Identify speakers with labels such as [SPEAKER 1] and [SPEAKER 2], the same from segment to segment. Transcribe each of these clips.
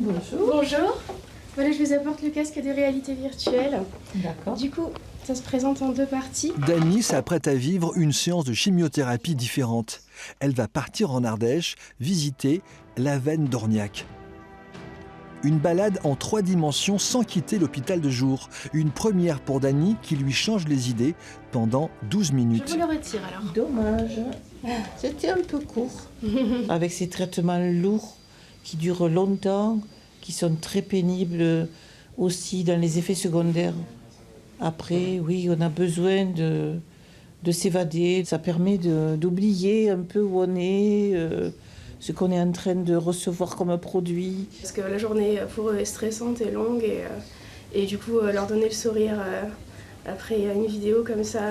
[SPEAKER 1] Bonjour.
[SPEAKER 2] Bonjour. Voilà, je vous apporte le casque de réalité virtuelle.
[SPEAKER 1] D'accord.
[SPEAKER 2] Du coup, ça se présente en 2 parties.
[SPEAKER 3] Dany s'apprête à vivre une séance de chimiothérapie différente. Elle va partir en Ardèche, visiter la veine d'Orniac. Une balade en 3 dimensions sans quitter l'hôpital de jour. Une première pour Dany qui lui change les idées pendant 12
[SPEAKER 2] Je
[SPEAKER 3] minutes.
[SPEAKER 2] vous le retire alors.
[SPEAKER 1] Dommage. C'était un peu court. Avec ces traitements lourds qui durent longtemps, qui sont très pénibles aussi dans les effets secondaires. Après, oui, on a besoin de s'évader. Ça permet d'oublier un peu où on est, ce qu'on est en train de recevoir comme produit.
[SPEAKER 2] Parce que la journée pour eux est stressante et longue et du coup, leur donner le sourire après une vidéo comme ça,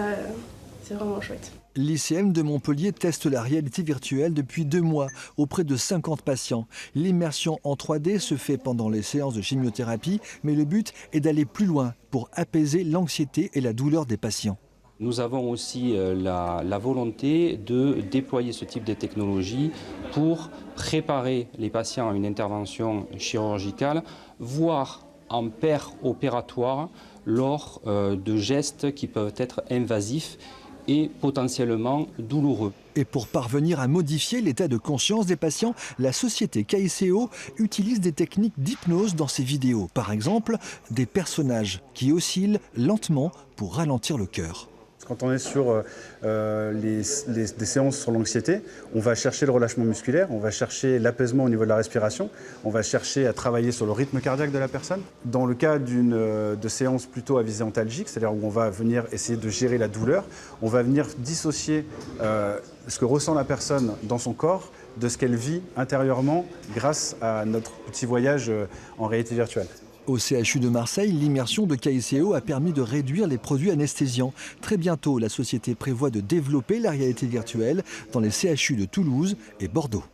[SPEAKER 2] c'est vraiment chouette.
[SPEAKER 3] L'ICM de Montpellier teste la réalité virtuelle depuis 2 mois auprès de 50 patients. L'immersion en 3D se fait pendant les séances de chimiothérapie, mais le but est d'aller plus loin pour apaiser l'anxiété et la douleur des patients.
[SPEAKER 4] Nous avons aussi la volonté de déployer ce type de technologie pour préparer les patients à une intervention chirurgicale, voire en opératoire lors de gestes qui peuvent être invasifs et potentiellement douloureux.
[SPEAKER 3] Et pour parvenir à modifier l'état de conscience des patients, la société KSEO utilise des techniques d'hypnose dans ses vidéos. Par exemple, des personnages qui oscillent lentement pour ralentir le cœur.
[SPEAKER 5] Quand on est sur des séances sur l'anxiété, on va chercher le relâchement musculaire, on va chercher l'apaisement au niveau de la respiration, on va chercher à travailler sur le rythme cardiaque de la personne. Dans le cas de séances plutôt à visée antalgique, c'est-à-dire où on va venir essayer de gérer la douleur, on va venir dissocier ce que ressent la personne dans son corps de ce qu'elle vit intérieurement grâce à notre petit voyage en réalité virtuelle.
[SPEAKER 3] Au CHU de Marseille, l'immersion de KSEO a permis de réduire les produits anesthésiants. Très bientôt, la société prévoit de développer la réalité virtuelle dans les CHU de Toulouse et Bordeaux.